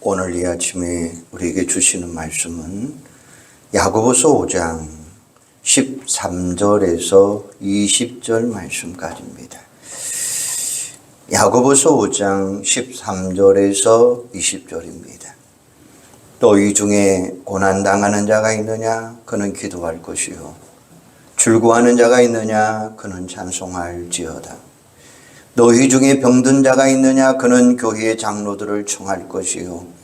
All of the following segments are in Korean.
오늘 이 아침에 우리에게 주시는 말씀은 야고보서 5장 13절에서 20절 말씀까지입니다. 야고보서 5장 13절에서 20절입니다. 너희 중에 고난당하는 자가 있느냐? 그는 기도할 것이요. 즐거워하는 자가 있느냐? 그는 찬송할지어다. 너희 중에 병든 자가 있느냐? 그는 교회의 장로들을 청할 것이요.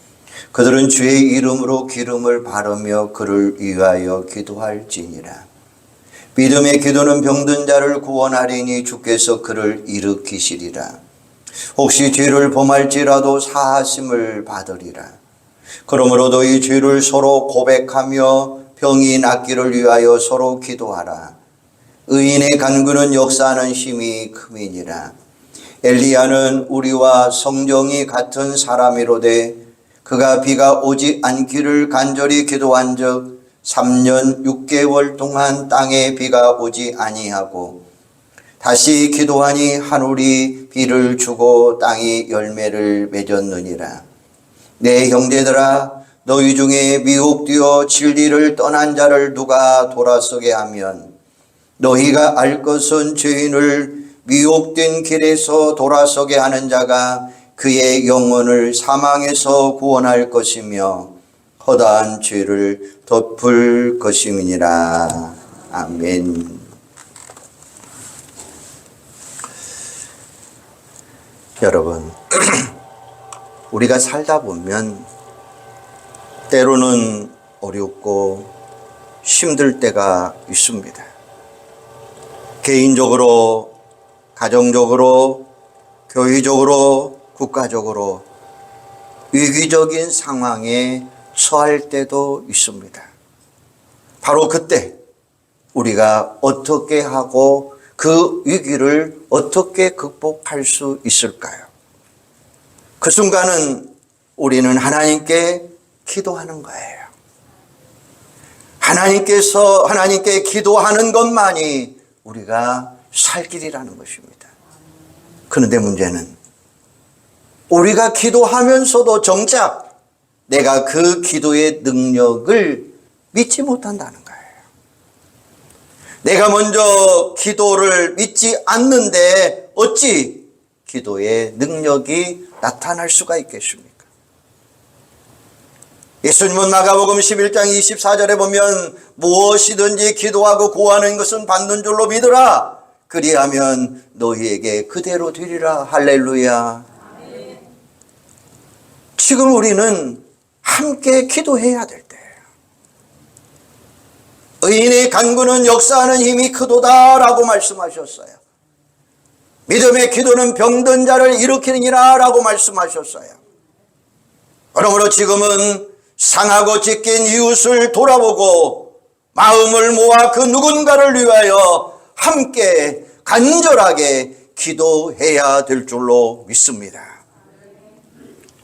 그들은 주의 이름으로 기름을 바르며 그를 위하여 기도할지니라. 믿음의 기도는 병든 자를 구원하리니 주께서 그를 일으키시리라. 혹시 죄를 범할지라도 사하심을 받으리라. 그러므로 너희 죄를 서로 고백하며 병이 낫기를 위하여 서로 기도하라. 의인의 간구는 역사하는 힘이 큼이니라. 엘리야는 우리와 성정이 같은 사람이로되 그가 비가 오지 않기를 간절히 기도한 적 3년 6개월 동안 땅에 비가 오지 아니하고 다시 기도하니 하늘이 비를 주고 땅이 열매를 맺었느니라. 내 형제들아, 너희 중에 미혹되어 진리를 떠난 자를 누가 돌아서게 하면 너희가 알 것은 죄인을 미혹된 길에서 돌아서게 하는 자가 그의 영혼을 사망에서 구원할 것이며 허다한 죄를 덮을 것임이니라. 아멘. 여러분, 우리가 살다 보면 때로는 어렵고 힘들 때가 있습니다. 개인적으로, 가정적으로, 교회적으로, 국가적으로 위기적인 상황에 처할 때도 있습니다. 바로 그때 우리가 어떻게 하고 그 위기를 어떻게 극복할 수 있을까요? 그 순간은 우리는 하나님께 기도하는 거예요. 하나님께 기도하는 것만이 우리가 살 길이라는 것입니다. 그런데 문제는 우리가 기도하면서도 정작 내가 그 기도의 능력을 믿지 못한다는 거예요. 내가 먼저 기도를 믿지 않는데 어찌 기도의 능력이 나타날 수가 있겠습니까? 예수님은 마가복음 11장 24절에 보면 무엇이든지 기도하고 구하는 것은 받는 줄로 믿으라. 그리하면 너희에게 그대로 되리라. 할렐루야. 지금 우리는 함께 기도해야 될 때예요. 의인의 간구는 역사하는 힘이 크도다라고 말씀하셨어요. 믿음의 기도는 병든 자를 일으키느니라 라고 말씀하셨어요. 그러므로 지금은 상하고 찢긴 이웃을 돌아보고 마음을 모아 그 누군가를 위하여 함께 간절하게 기도해야 될 줄로 믿습니다.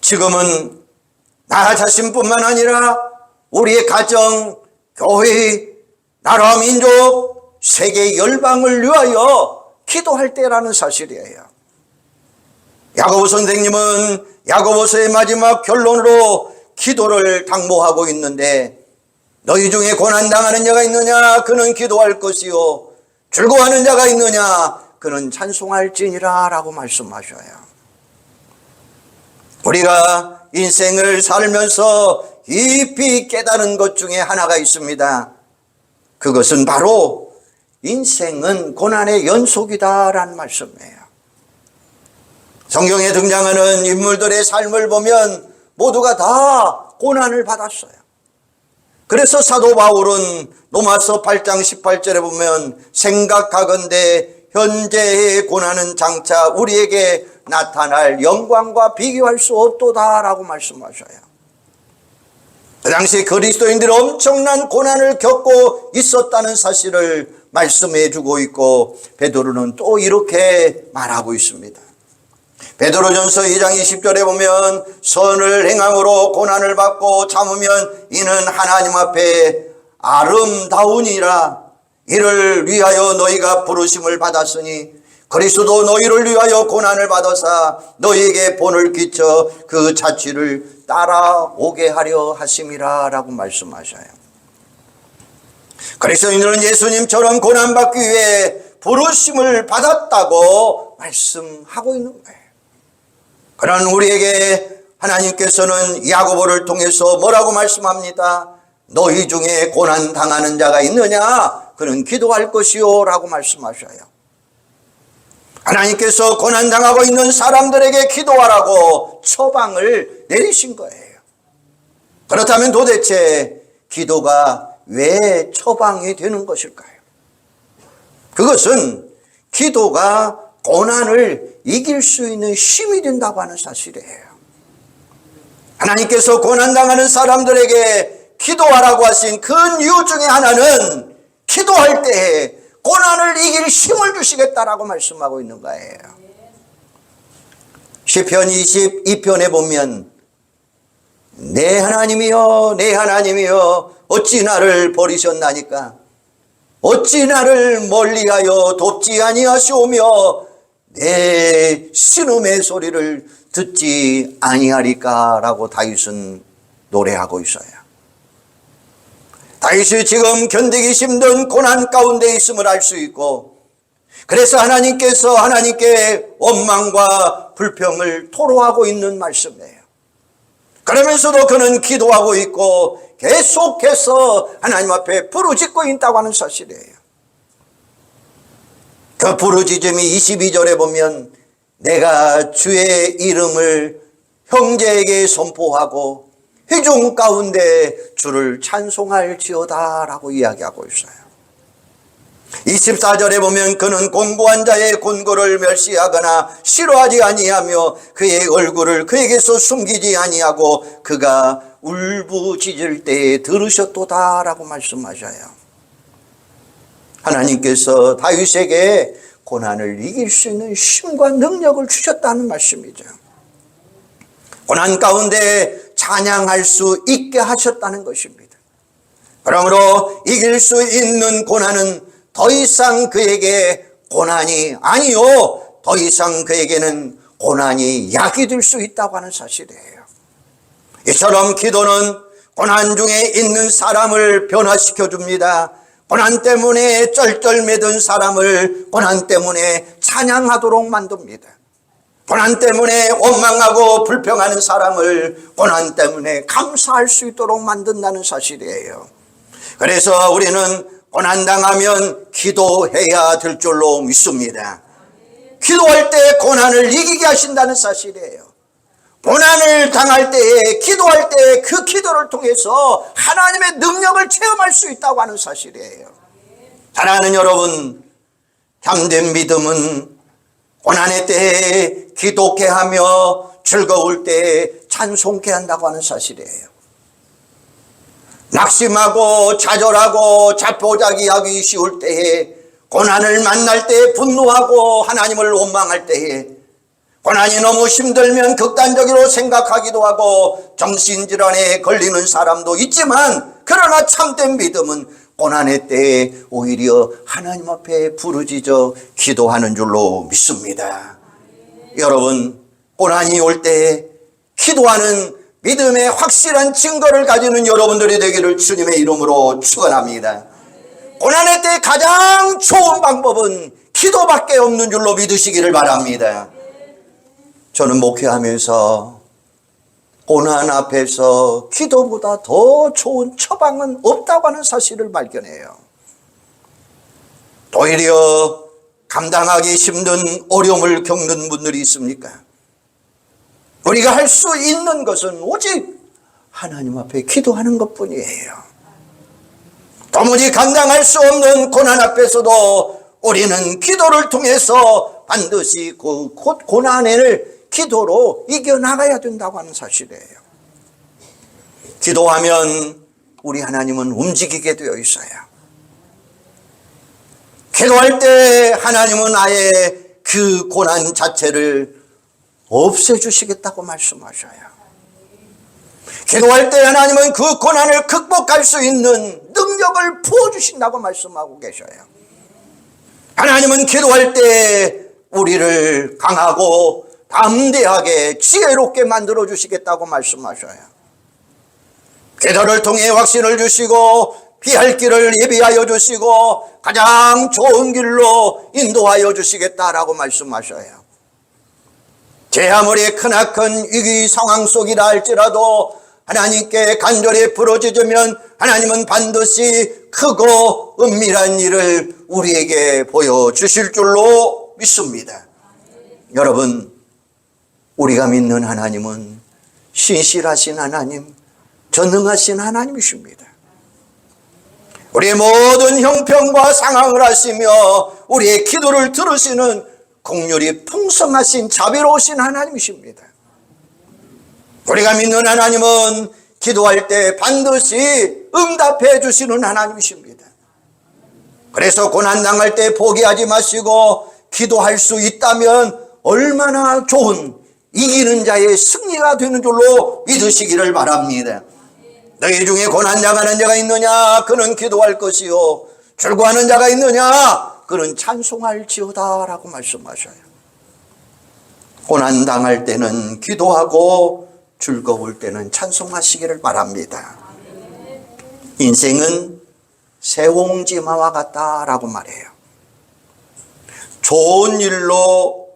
지금은 나 자신뿐만 아니라 우리의 가정, 교회, 나라, 민족, 세계 열방을 위하여 기도할 때라는 사실이에요. 야고보 선생님은 야고보서의 마지막 결론으로 기도를 당부하고 있는데 너희 중에 고난당하는 자가 있느냐? 그는 기도할 것이요. 즐거워하는 자가 있느냐? 그는 찬송할지니라 라고 말씀하셔요. 우리가 인생을 살면서 깊이 깨달은 것 중에 하나가 있습니다. 그것은 바로 인생은 고난의 연속이다라는 말씀이에요. 성경에 등장하는 인물들의 삶을 보면 모두가 다 고난을 받았어요. 그래서 사도 바울은 로마서 8장 18절에 보면 생각하건대 현재의 고난은 장차 우리에게 나타날 영광과 비교할 수 없도다라고 말씀하셔요. 그 당시 그리스도인들이 엄청난 고난을 겪고 있었다는 사실을 말씀해 주고 있고 베드로는 또 이렇게 말하고 있습니다. 베드로전서 2장 20절에 보면 선을 행함으로 고난을 받고 참으면 이는 하나님 앞에 아름다우니라. 이를 위하여 너희가 부르심을 받았으니 그리스도도 너희를 위하여 고난을 받아사 너희에게 본을 끼쳐 그 자취를 따라오게 하려 하심이라 라고 말씀하셔요. 그리스도인들은 예수님처럼 고난받기 위해 부르심을 받았다고 말씀하고 있는 거예요. 그런 우리에게 하나님께서는 야고보를 통해서 뭐라고 말씀합니다? 너희 중에 고난 당하는 자가 있느냐? 그는 기도할 것이요 라고 말씀하셔요. 하나님께서 고난 당하고 있는 사람들에게 기도하라고 처방을 내리신 거예요. 그렇다면 도대체 기도가 왜 처방이 되는 것일까요? 그것은 기도가 고난을 이길 수 있는 힘이 된다고 하는 사실이에요. 하나님께서 고난당하는 사람들에게 기도하라고 하신 큰 이유 중에 하나는 기도할 때에 고난을 이길 힘을 주시겠다라고 말씀하고 있는 거예요. 시편 22편에 보면 내 하나님이여 내 하나님이여 어찌 나를 버리셨나니까 어찌 나를 멀리하여 돕지 아니하시오며 내 신음의 소리를 듣지 아니하리까 라고 다윗은 노래하고 있어요. 다윗이 지금 견디기 힘든 고난 가운데 있음을 알 수 있고 그래서 하나님께 원망과 불평을 토로하고 있는 말씀이에요. 그러면서도 그는 기도하고 있고 계속해서 하나님 앞에 부르짖고 있다고 하는 사실이에요. 그 부르짖음이 22절에 보면 내가 주의 이름을 형제에게 선포하고 회중 가운데 주를 찬송할지어다 라고 이야기하고 있어요. 24절에 보면 그는 곤고한 자의 곤고를 멸시하거나 싫어하지 아니하며 그의 얼굴을 그에게서 숨기지 아니하고 그가 울부짖을 때에 들으셨도다 라고 말씀하셔요. 하나님께서 다윗에게 고난을 이길 수 있는 힘과 능력을 주셨다는 말씀이죠. 고난 가운데 찬양할 수 있게 하셨다는 것입니다. 그러므로 이길 수 있는 고난은 더 이상 그에게 고난이 아니요 더 이상 그에게는 고난이 약이 될 수 있다고 하는 사실이에요. 이처럼 기도는 고난 중에 있는 사람을 변화시켜 줍니다. 고난 때문에 쩔쩔매던 사람을 고난 때문에 찬양하도록 만듭니다. 고난 때문에 원망하고 불평하는 사람을 고난 때문에 감사할 수 있도록 만든다는 사실이에요. 그래서 우리는 고난당하면 기도해야 될 줄로 믿습니다. 기도할 때 고난을 이기게 하신다는 사실이에요. 고난을 당할 때에 기도할 때 그 기도를 통해서 하나님의 능력을 체험할 수 있다고 하는 사실이에요. 사랑하는 여러분, 참된 믿음은 고난의 때에 기도케 하며 즐거울 때에 찬송케 한다고 하는 사실이에요. 낙심하고 좌절하고 자포자기하기 쉬울 때에 고난을 만날 때 분노하고 하나님을 원망할 때에 고난이 너무 힘들면 극단적으로 생각하기도 하고 정신질환에 걸리는 사람도 있지만 그러나 참된 믿음은 고난의 때에 오히려 하나님 앞에 부르짖어 기도하는 줄로 믿습니다. 여러분, 고난이 올 때 기도하는 믿음의 확실한 증거를 가지는 여러분들이 되기를 주님의 이름으로 축원합니다. 고난의 때 가장 좋은 방법은 기도밖에 없는 줄로 믿으시기를 바랍니다. 저는 목회하면서 고난 앞에서 기도보다 더 좋은 처방은 없다고 하는 사실을 발견해요. 오히려 감당하기 힘든 어려움을 겪는 분들이 있습니까? 우리가 할 수 있는 것은 오직 하나님 앞에 기도하는 것뿐이에요. 도무지 감당할 수 없는 고난 앞에서도 우리는 기도를 통해서 반드시 그 고난을 기도로 이겨나가야 된다고 하는 사실이에요. 기도하면 우리 하나님은 움직이게 되어 있어요. 기도할 때 하나님은 아예 그 고난 자체를 없애주시겠다고 말씀하셔요. 기도할 때 하나님은 그 고난을 극복할 수 있는 능력을 부어주신다고 말씀하고 계셔요. 하나님은 기도할 때 우리를 강하고 담대하게 지혜롭게 만들어 주시겠다고 말씀하셔요. 기도를 통해 확신을 주시고 피할 길을 예비하여 주시고 가장 좋은 길로 인도하여 주시겠다라고 말씀하셔요. 제 아무리 크나큰 위기 상황 속이라 할지라도 하나님께 간절히 부르짖으면 하나님은 반드시 크고 은밀한 일을 우리에게 보여주실 줄로 믿습니다. 여러분, 우리가 믿는 하나님은 신실하신 하나님, 전능하신 하나님이십니다. 우리의 모든 형편과 상황을 아시며 우리의 기도를 들으시는 긍휼이 풍성하신 자비로우신 하나님이십니다. 우리가 믿는 하나님은 기도할 때 반드시 응답해 주시는 하나님이십니다. 그래서 고난당할 때 포기하지 마시고 기도할 수 있다면 얼마나 좋은 이기는 자의 승리가 되는 줄로 믿으시기를 바랍니다. 너희 중에 고난당하는 자가 있느냐? 그는 기도할 것이요. 즐거워하는 자가 있느냐? 그는 찬송할지어다 라고 말씀하셔요. 고난당할 때는 기도하고 즐거울 때는 찬송하시기를 바랍니다. 인생은 새옹지마와 같다라고 말해요. 좋은 일로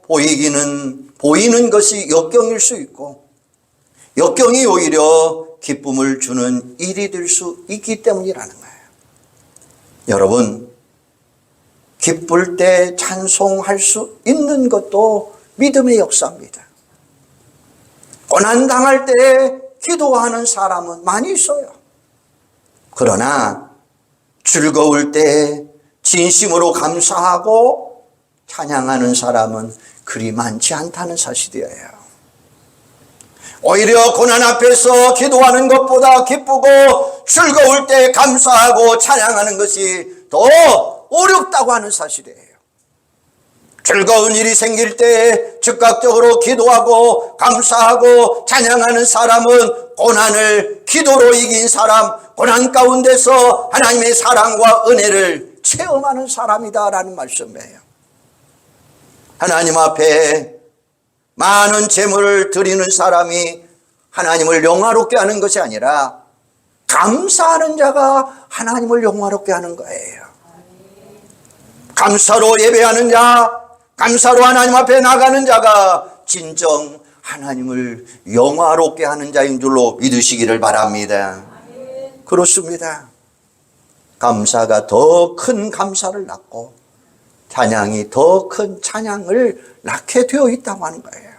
보이는 것이 역경일 수 있고 역경이 오히려 기쁨을 주는 일이 될 수 있기 때문이라는 거예요. 여러분, 기쁠 때 찬송할 수 있는 것도 믿음의 역사입니다. 고난당할 때 기도하는 사람은 많이 있어요. 그러나 즐거울 때 진심으로 감사하고 찬양하는 사람은 그리 많지 않다는 사실이에요. 오히려 고난 앞에서 기도하는 것보다 기쁘고 즐거울 때 감사하고 찬양하는 것이 더 어렵다고 하는 사실이에요. 즐거운 일이 생길 때 즉각적으로 기도하고 감사하고 찬양하는 사람은 고난을 기도로 이긴 사람, 고난 가운데서 하나님의 사랑과 은혜를 체험하는 사람이다라는 말씀이에요. 하나님 앞에 많은 재물을 드리는 사람이 하나님을 영화롭게 하는 것이 아니라 감사하는 자가 하나님을 영화롭게 하는 거예요. 감사로 예배하는 자, 감사로 하나님 앞에 나가는 자가 진정 하나님을 영화롭게 하는 자인 줄로 믿으시기를 바랍니다. 그렇습니다. 감사가 더 큰 감사를 낳고 찬양이 더 큰 찬양을 낳게 되어 있다고 하는 거예요.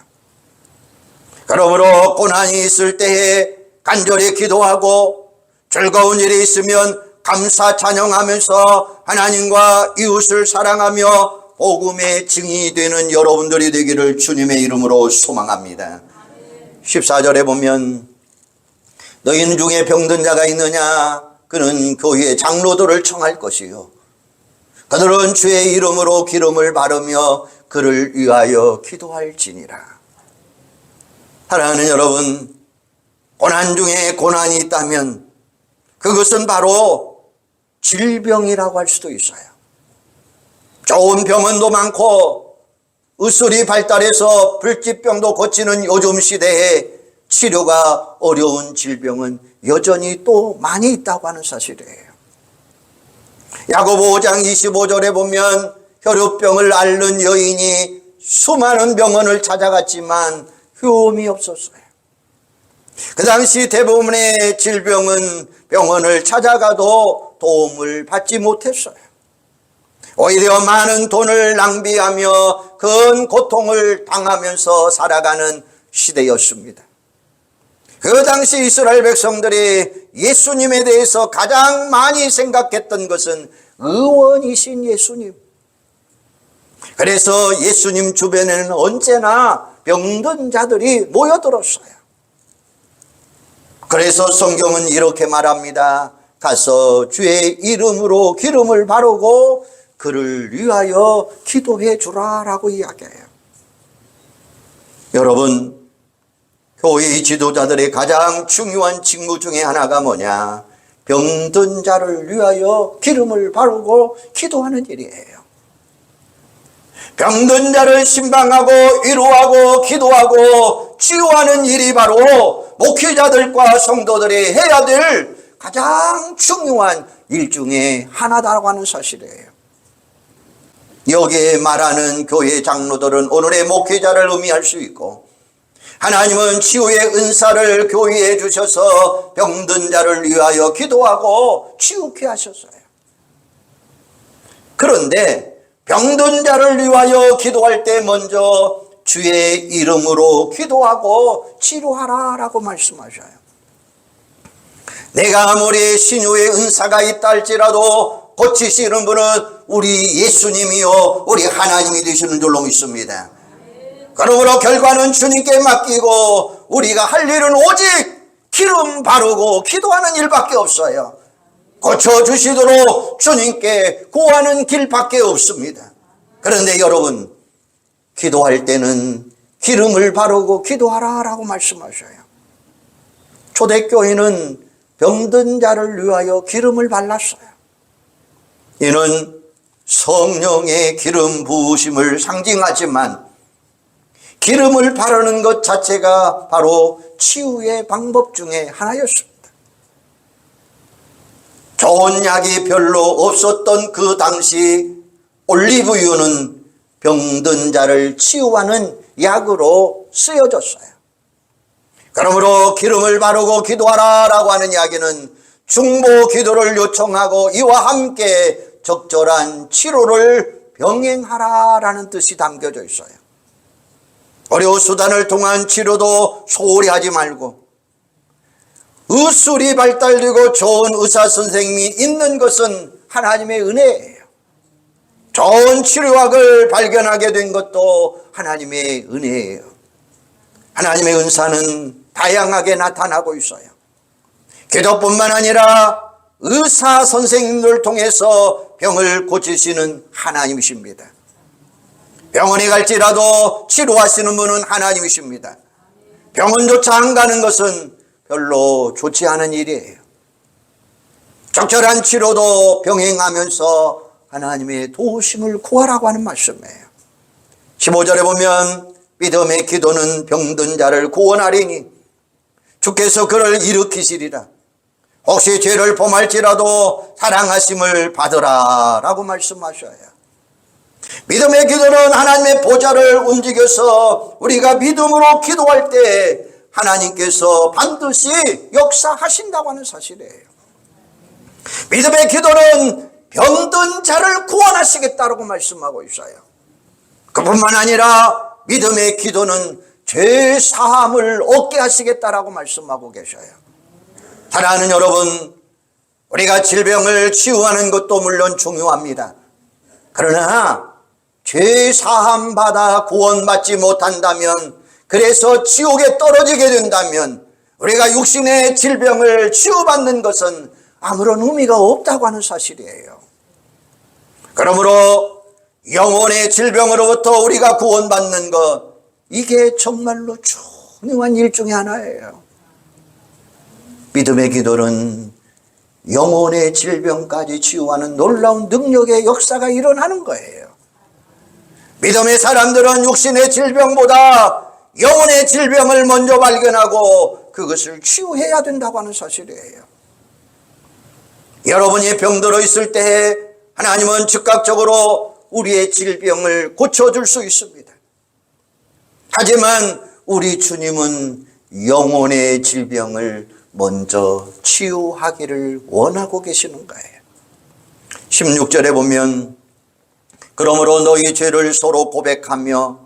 그러므로 고난이 있을 때에 간절히 기도하고 즐거운 일이 있으면 감사 찬양하면서 하나님과 이웃을 사랑하며 복음의 증인이 되는 여러분들이 되기를 주님의 이름으로 소망합니다. 14절에 보면 너희는 중에 병든 자가 있느냐? 그는 교회의 장로들을 청할 것이요. 그들은 주의 이름으로 기름을 바르며 그를 위하여 기도할지니라. 사랑하는 여러분, 고난 중에 고난이 있다면 그것은 바로 질병이라고 할 수도 있어요. 좋은 병원도 많고 의술이 발달해서 불치병도 고치는 요즘 시대에 치료가 어려운 질병은 여전히 또 많이 있다고 하는 사실이에요. 야고보 5장 25절에 보면 혈루병을 앓는 여인이 수많은 병원을 찾아갔지만 효험이 없었어요. 그 당시 대부분의 질병은 병원을 찾아가도 도움을 받지 못했어요. 오히려 많은 돈을 낭비하며 큰 고통을 당하면서 살아가는 시대였습니다. 그 당시 이스라엘 백성들이 예수님에 대해서 가장 많이 생각했던 것은 의원이신 예수님. 그래서 예수님 주변에는 언제나 병든 자들이 모여들었어요. 그래서 성경은 이렇게 말합니다. 가서 주의 이름으로 기름을 바르고 그를 위하여 기도해 주라라고 이야기해요. 여러분, 교회 지도자들의 가장 중요한 직무 중에 하나가 뭐냐? 병든 자를 위하여 기름을 바르고 기도하는 일이에요. 병든 자를 신방하고 위로하고 기도하고 치유하는 일이 바로 목회자들과 성도들이 해야 될 가장 중요한 일 중에 하나다라고 하는 사실이에요. 여기에 말하는 교회 장로들은 오늘의 목회자를 의미할 수 있고, 하나님은 치유의 은사를 교회에 주셔서 병든 자를 위하여 기도하고 치유케 하셨어요. 그런데 병든 자를 위하여 기도할 때 먼저 주의 이름으로 기도하고 치료하라 라고 말씀하셔요. 내가 아무리 신유의 은사가 있다 할지라도 고치시는 분은 우리 예수님이요 우리 하나님이 되시는 줄로 믿습니다. 그러므로 결과는 주님께 맡기고 우리가 할 일은 오직 기름 바르고 기도하는 일밖에 없어요. 고쳐주시도록 주님께 구하는 길밖에 없습니다. 그런데 여러분, 기도할 때는 기름을 바르고 기도하라 라고 말씀하셔요. 초대교회는 병든 자를 위하여 기름을 발랐어요. 이는 성령의 기름 부으심을 상징하지만 기름을 바르는 것 자체가 바로 치유의 방법 중에 하나였습니다. 좋은 약이 별로 없었던 그 당시 올리브유는 병든 자를 치유하는 약으로 쓰여졌어요. 그러므로 기름을 바르고 기도하라 라고 하는 이야기는 중보 기도를 요청하고 이와 함께 적절한 치료를 병행하라 라는 뜻이 담겨져 있어요. 의료 수단을 통한 치료도 소홀히 하지 말고 의술이 발달되고 좋은 의사 선생님이 있는 것은 하나님의 은혜예요. 좋은 치료학을 발견하게 된 것도 하나님의 은혜예요. 하나님의 은사는 다양하게 나타나고 있어요. 기도뿐만 아니라 의사 선생님들 통해서 병을 고치시는 하나님이십니다. 병원에 갈지라도 치료하시는 분은 하나님이십니다. 병원조차 안 가는 것은 별로 좋지 않은 일이에요. 적절한 치료도 병행하면서 하나님의 도우심을 구하라고 하는 말씀이에요. 15절에 보면 믿음의 기도는 병든 자를 구원하리니 주께서 그를 일으키시리라. 혹시 죄를 범할지라도 사랑하심을 받으라 라고 말씀하셔요. 믿음의 기도는 하나님의 보좌를 움직여서 우리가 믿음으로 기도할 때 하나님께서 반드시 역사하신다고 하는 사실이에요. 믿음의 기도는 병든 자를 구원하시겠다고 말씀하고 있어요. 그뿐만 아니라 믿음의 기도는 죄 사함을 얻게 하시겠다라고 말씀하고 계셔요. 사랑하는 여러분, 우리가 질병을 치유하는 것도 물론 중요합니다. 그러나 죄 사함 받아 구원받지 못한다면, 그래서 지옥에 떨어지게 된다면 우리가 육신의 질병을 치유받는 것은 아무런 의미가 없다고 하는 사실이에요. 그러므로 영혼의 질병으로부터 우리가 구원받는 것, 이게 정말로 중요한 일 중에 하나예요. 믿음의 기도는 영혼의 질병까지 치유하는 놀라운 능력의 역사가 일어나는 거예요. 믿음의 사람들은 육신의 질병보다 영혼의 질병을 먼저 발견하고 그것을 치유해야 된다고 하는 사실이에요. 여러분이 병들어 있을 때 하나님은 즉각적으로 우리의 질병을 고쳐줄 수 있습니다. 하지만 우리 주님은 영혼의 질병을 먼저 치유하기를 원하고 계시는 거예요. 16절에 보면 그러므로 너희 죄를 서로 고백하며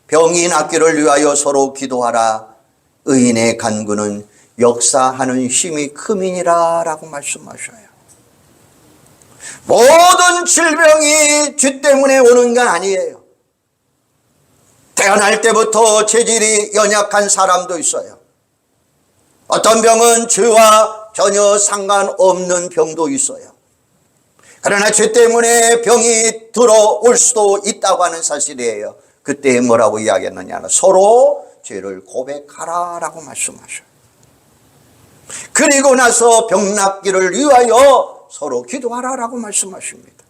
병이 낫기를 위하여 서로 기도하라. 의인의 간구는 역사하는 힘이 큼이니라 라고 말씀하셔요. 모든 질병이 죄 때문에 오는 건 아니에요. 태어날 때부터 체질이 연약한 사람도 있어요. 어떤 병은 죄와 전혀 상관없는 병도 있어요. 그러나 죄 때문에 병이 들어올 수도 있다고 하는 사실이에요. 그때 뭐라고 이야기했느냐, 서로 죄를 고백하라 라고 말씀하셔요. 그리고 나서 병 낫기를 위하여 서로 기도하라 라고 말씀하십니다.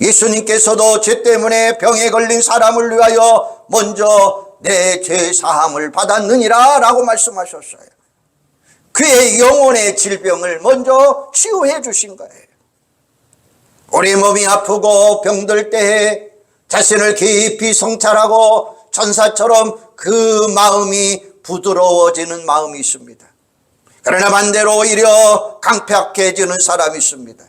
예수님께서도 죄 때문에 병에 걸린 사람을 위하여 먼저 내 죄 사함을 받았느니라 라고 말씀하셨어요. 그의 영혼의 질병을 먼저 치유해 주신 거예요. 우리 몸이 아프고 병들 때에 자신을 깊이 성찰하고 천사처럼 그 마음이 부드러워지는 마음이 있습니다. 그러나 반대로 오히려 강팍해지는 사람이 있습니다.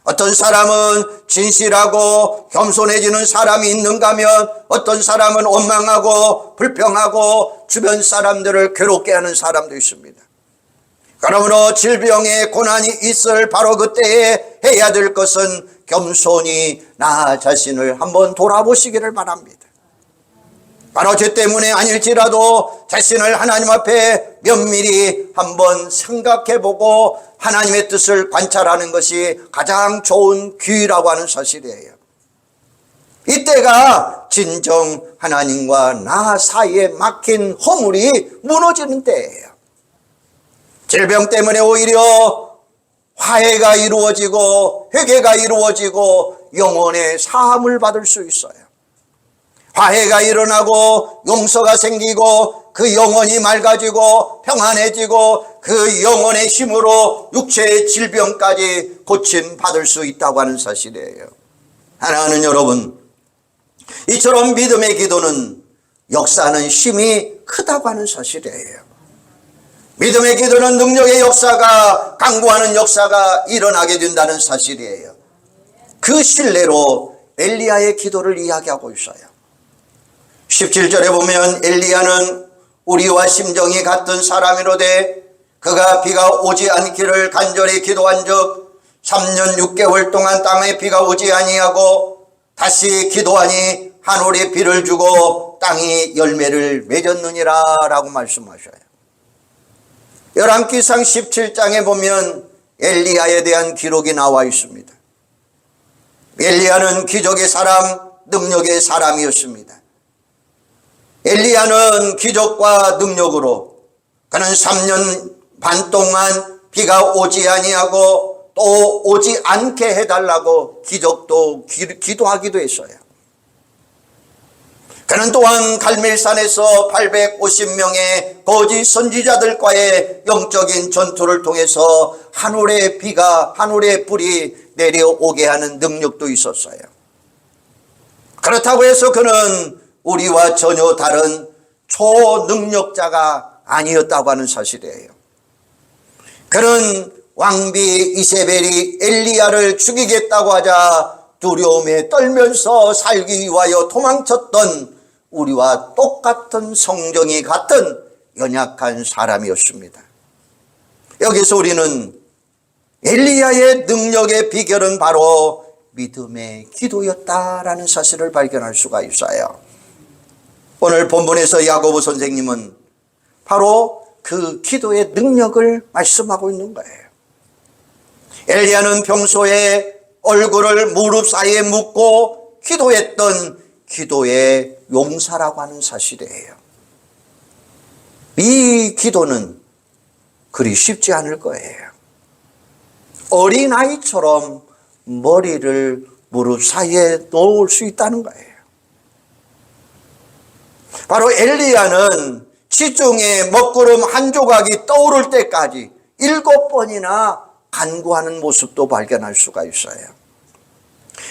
어떤 사람은 진실하고 겸손해지는 사람이 있는가 하면 어떤 사람은 원망하고 불평하고 주변 사람들을 괴롭게 하는 사람도 있습니다. 그러므로 질병의 고난이 있을 바로 그때에 해야 될 것은 겸손히 나 자신을 한번 돌아보시기를 바랍니다. 바로 죄 때문에 아닐지라도 자신을 하나님 앞에 면밀히 한번 생각해보고 하나님의 뜻을 관찰하는 것이 가장 좋은 기회라고 하는 사실이에요. 이때가 진정 하나님과 나 사이에 막힌 허물이 무너지는 때예요. 질병 때문에 오히려 화해가 이루어지고 회개가 이루어지고 영혼의 사함을 받을 수 있어요. 화해가 일어나고 용서가 생기고 그 영혼이 맑아지고 평안해지고 그 영혼의 힘으로 육체의 질병까지 고침받을 수 있다고 하는 사실이에요. 하나는 여러분, 이처럼 믿음의 기도는 역사하는 힘이 크다고 하는 사실이에요. 믿음의 기도는 능력의 역사가, 강구하는 역사가 일어나게 된다는 사실이에요. 그 신뢰로 엘리야의 기도를 이야기하고 있어요. 17절에 보면 엘리야는 우리와 심정이 같은 사람이로되 그가 비가 오지 않기를 간절히 기도한 적 3년 6개월 동안 땅에 비가 오지 아니하고 다시 기도하니 하늘에 비를 주고 땅이 열매를 맺었느니라 라고 말씀하셔요. 열왕기상 17장에 보면 엘리야에 대한 기록이 나와 있습니다. 엘리야는 기적의 사람, 능력의 사람이었습니다. 엘리야는 기적과 능력으로 그는 3년 반 동안 비가 오지 아니하고 또 오지 않게 해달라고 기적도 기도하기도 했어요. 그는 또한 갈멜산에서 850명의 거짓 선지자들과의 영적인 전투를 통해서 하늘의 비가, 하늘의 불이 내려오게 하는 능력도 있었어요. 그렇다고 해서 그는 우리와 전혀 다른 초능력자가 아니었다고 하는 사실이에요. 그는 왕비 이세벨이 엘리야를 죽이겠다고 하자 두려움에 떨면서 살기 위하여 도망쳤던 우리와 똑같은 성정이 같은 연약한 사람이었습니다. 여기서 우리는 엘리야의 능력의 비결은 바로 믿음의 기도였다라는 사실을 발견할 수가 있어요. 오늘 본문에서 야고보 선생님은 바로 그 기도의 능력을 말씀하고 있는 거예요. 엘리야는 평소에 얼굴을 무릎 사이에 묻고 기도했던 기도의 용사라고 하는 사실이에요. 이 기도는 그리 쉽지 않을 거예요. 어린아이처럼 머리를 무릎 사이에 놓을 수 있다는 거예요. 바로 엘리야는 지중해 먹구름 한 조각이 떠오를 때까지 7번이나 간구하는 모습도 발견할 수가 있어요.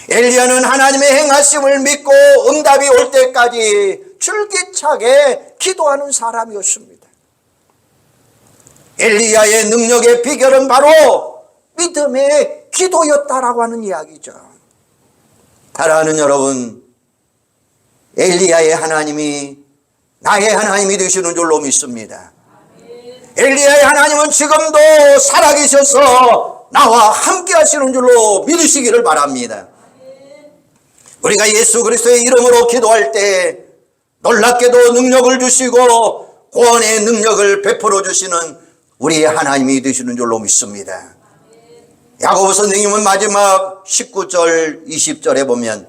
엘리야는 하나님의 행하심을 믿고 응답이 올 때까지 줄기차게 기도하는 사람이었습니다. 엘리야의 능력의 비결은 바로 믿음의 기도였다라고 하는 이야기죠. 사랑하는 여러분, 엘리야의 하나님이 나의 하나님이 되시는 줄로 믿습니다. 엘리야의 하나님은 지금도 살아계셔서 나와 함께 하시는 줄로 믿으시기를 바랍니다. 우리가 예수 그리스도의 이름으로 기도할 때 놀랍게도 능력을 주시고 구원의 능력을 베풀어 주시는 우리의 하나님이 되시는 줄로 믿습니다. 야고보 선생님은 마지막 19절 20절에 보면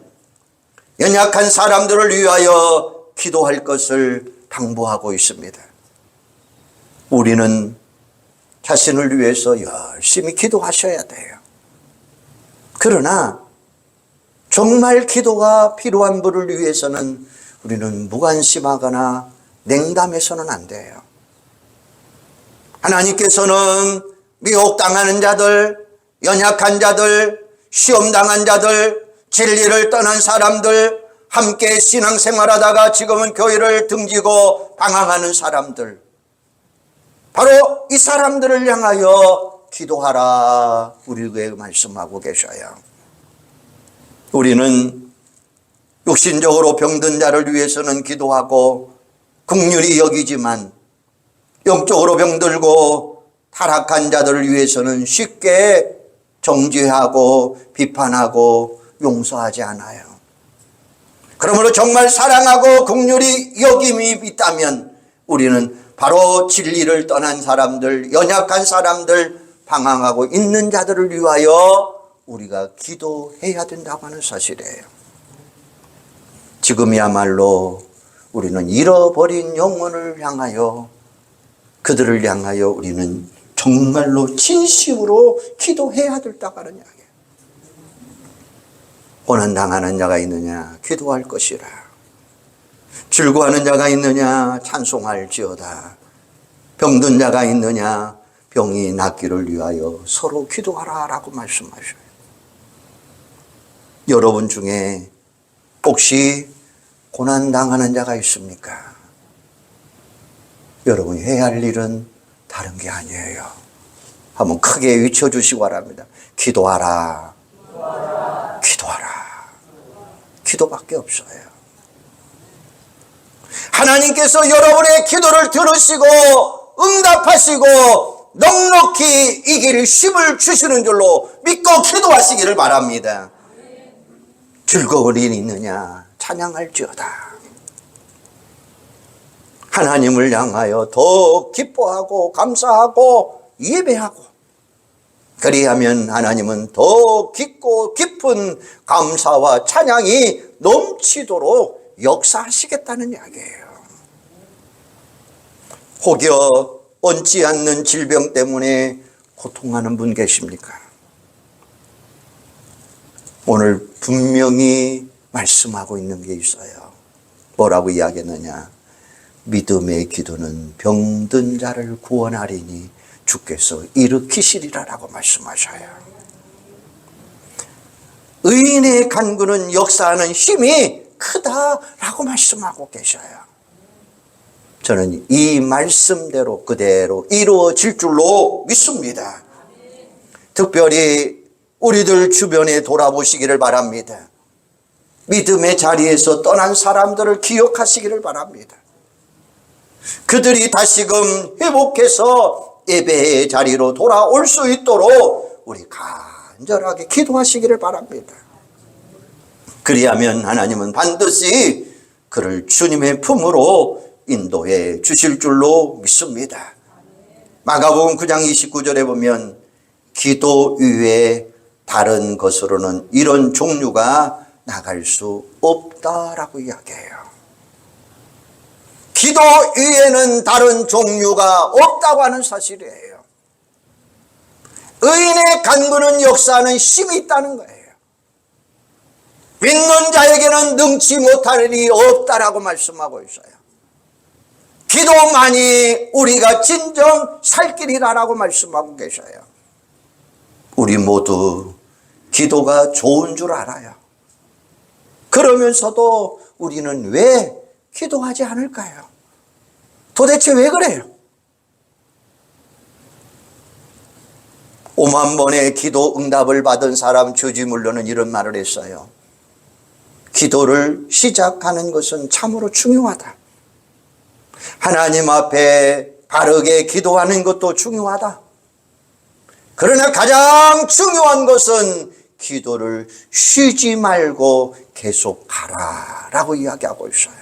연약한 사람들을 위하여 기도할 것을 당부하고 있습니다. 우리는 자신을 위해서 열심히 기도하셔야 돼요. 그러나 정말 기도가 필요한 분을 위해서는 우리는 무관심하거나 냉담해서는 안 돼요. 하나님께서는 미혹당하는 자들, 연약한 자들, 시험당한 자들, 진리를 떠난 사람들, 함께 신앙생활하다가 지금은 교회를 등지고 방황하는 사람들, 바로 이 사람들을 향하여 기도하라 우리에게 말씀하고 계셔요. 우리는 육신적으로 병든 자를 위해서는 기도하고 긍휼히 여기지만 영적으로 병들고 타락한 자들을 위해서는 쉽게 정죄하고 비판하고 용서하지 않아요. 그러므로 정말 사랑하고 긍휼히 여김이 있다면 우리는 바로 진리를 떠난 사람들, 연약한 사람들, 방황하고 있는 자들을 위하여 우리가 기도해야 된다고 하는 사실이에요. 지금이야말로 우리는 잃어버린 영혼을 향하여, 그들을 향하여 우리는 정말로 진심으로 기도해야 된다고 하는 이야기예요. 고난당하는 자가 있느냐 기도할 것이라. 즐거워하는 자가 있느냐 찬송할지어다. 병든 자가 있느냐 병이 낫기를 위하여 서로 기도하라 라고 말씀하셔요. 여러분 중에 혹시 고난당하는 자가 있습니까? 여러분이 해야 할 일은 다른 게 아니에요. 한번 크게 외쳐주시기 바랍니다. 기도하라. 기도하라. 기도밖에 없어요. 하나님께서 여러분의 기도를 들으시고 응답하시고 넉넉히 이 길을 힘을 주시는 줄로 믿고 기도하시기를 바랍니다. 즐거울 일이 있느냐 찬양할지어다. 하나님을 향하여 더 기뻐하고 감사하고 예배하고, 그리하면 하나님은 더 깊고 깊은 감사와 찬양이 넘치도록 역사하시겠다는 이야기예요. 혹여 얹지 않는 질병 때문에 고통하는 분 계십니까? 오늘 분명히 말씀하고 있는 게 있어요. 뭐라고 이야기했느냐? 믿음의 기도는 병든 자를 구원하리니 주께서 일으키시리라라고 말씀하셔요. 의인의 간구는 역사하는 힘이 크다라고 말씀하고 계셔요. 저는 이 말씀대로 그대로 이루어질 줄로 믿습니다. 특별히 우리들 주변에 돌아보시기를 바랍니다. 믿음의 자리에서 떠난 사람들을 기억하시기를 바랍니다. 그들이 다시금 회복해서 예배의 자리로 돌아올 수 있도록 우리 간절하게 기도하시기를 바랍니다. 그리하면 하나님은 반드시 그를 주님의 품으로 인도해 주실 줄로 믿습니다. 마가복음 9장 29절에 보면 기도 이외에 다른 것으로는 이런 종류가 나갈 수 없다라고 이야기해요. 기도 이외에는 다른 종류가 없다고 하는 사실이에요. 의인의 간구는 역사하는 힘이 있다는 거예요. 믿는 자에게는 능치 못할 일이 없다라고 말씀하고 있어요. 기도만이 우리가 진정 살 길이라고 말씀하고 계셔요. 우리 모두 기도가 좋은 줄 알아요. 그러면서도 우리는 왜 기도하지 않을까요? 도대체 왜 그래요? 5만 번의 기도 응답을 받은 사람 조지 물러는 이런 말을 했어요. 기도를 시작하는 것은 참으로 중요하다. 하나님 앞에 바르게 기도하는 것도 중요하다. 그러나 가장 중요한 것은 기도를 쉬지 말고 계속 가라라고 이야기하고 있어요.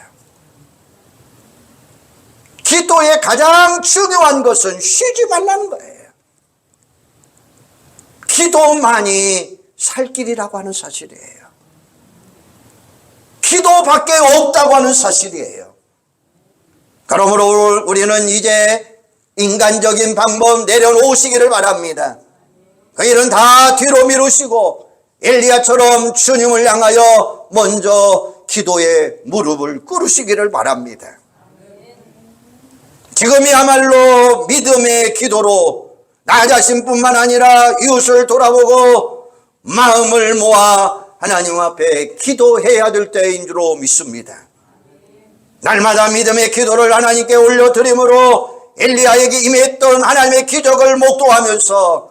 기도의 가장 중요한 것은 쉬지 말라는 거예요. 기도만이 살 길이라고 하는 사실이에요. 기도밖에 없다고 하는 사실이에요. 그러므로 우리는 이제 인간적인 방법 내려놓으시기를 바랍니다. 그 일은 다 뒤로 미루시고 엘리야처럼 주님을 향하여 먼저 기도에 무릎을 꿇으시기를 바랍니다. 지금이야말로 믿음의 기도로 나 자신뿐만 아니라 이웃을 돌아보고 마음을 모아 하나님 앞에 기도해야 될 때인 줄로 믿습니다. 날마다 믿음의 기도를 하나님께 올려드림으로 엘리야에게 임했던 하나님의 기적을 목도하면서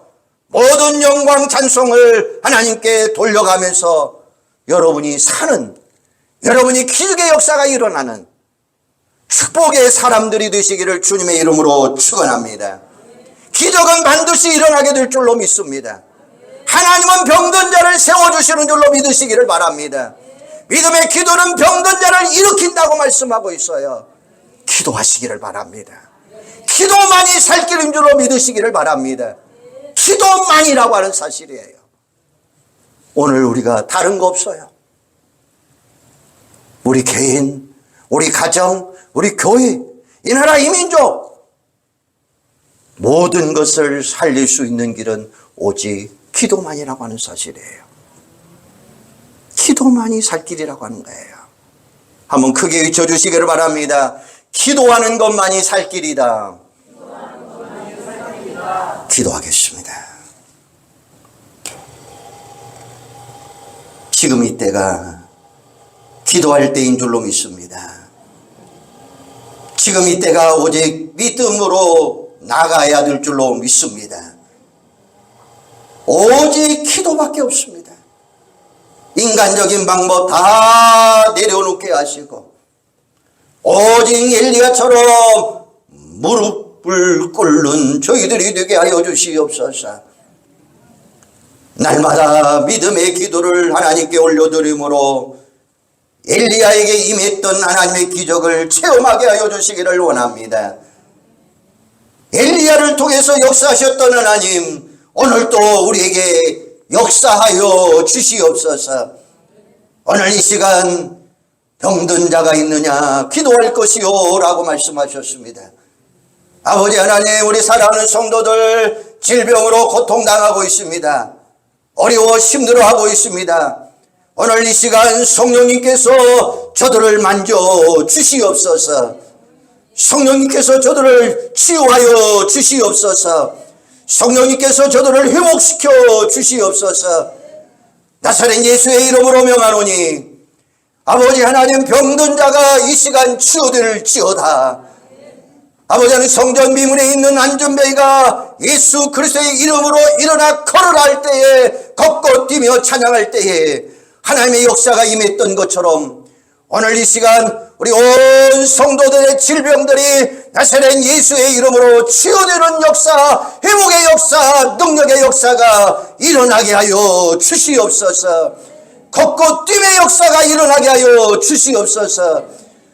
모든 영광 찬송을 하나님께 돌려가면서 여러분이 사는, 여러분이 기적의 역사가 일어나는 축복의 사람들이 되시기를 주님의 이름으로 축원합니다. 기적은 반드시 일어나게 될 줄로 믿습니다. 하나님은 병든 자를 세워주시는 줄로 믿으시기를 바랍니다. 믿음의 기도는 병든 자를 일으킨다고 말씀하고 있어요. 기도하시기를 바랍니다. 기도만이 살 길인 줄로 믿으시기를 바랍니다. 기도만이라고 하는 사실이에요. 오늘 우리가 다른 거 없어요. 우리 개인, 우리 가정, 우리 교회, 이 나라 이 민족 모든 것을 살릴 수 있는 길은 오직 기도만이라고 하는 사실이에요. 기도만이 살 길이라고 하는 거예요. 한번 크게 외쳐주시기를 바랍니다. 기도하는 것만이 살 길이다. 기도하겠습니다. 지금 이때가 기도할 때인 줄로 믿습니다. 지금 이때가 오직 믿음으로 나가야 될 줄로 믿습니다. 오직 기도밖에 없습니다. 인간적인 방법 다 내려놓게 하시고 오직 엘리야처럼 무릎을 꿇는 저희들이 되게 하여 주시옵소서. 날마다 믿음의 기도를 하나님께 올려드림으로 엘리야에게 임했던 하나님의 기적을 체험하게 하여 주시기를 원합니다. 엘리야를 통해서 역사하셨던 하나님, 오늘도 우리에게 역사하여 주시옵소서. 오늘 이 시간 병든 자가 있느냐 기도할 것이요 라고 말씀하셨습니다. 아버지 하나님, 우리 사랑하는 성도들 질병으로 고통당하고 있습니다. 어려워 힘들어하고 있습니다. 오늘 이 시간 성령님께서 저들을 만져 주시옵소서. 성령님께서 저들을 치유하여 주시옵소서. 성령님께서 저들을 회복시켜 주시옵소서. 나사렛 예수의 이름으로 명하노니 아버지 하나님, 병든 자가 이 시간 치유될지어다. 아버지 하나님, 성전 미문에 있는 안전뱅이가 예수 그리스도의 이름으로 일어나 걸어갈 때에, 걷고 뛰며 찬양할 때에 하나님의 역사가 임했던 것처럼 오늘 이 시간 우리 온 성도들의 질병들이 나사렛 예수의 이름으로 치유되는 역사, 회복의 역사, 능력의 역사가 일어나게 하여 주시옵소서. 걷고 뛸의 역사가 일어나게 하여 주시옵소서.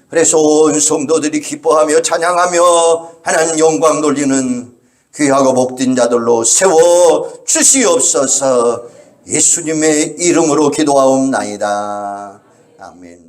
그래서 온 성도들이 기뻐하며 찬양하며 하나님 영광 돌리는 귀하고 복된 자들로 세워 주시옵소서. 예수님의 이름으로 기도하옵나이다. 아멘.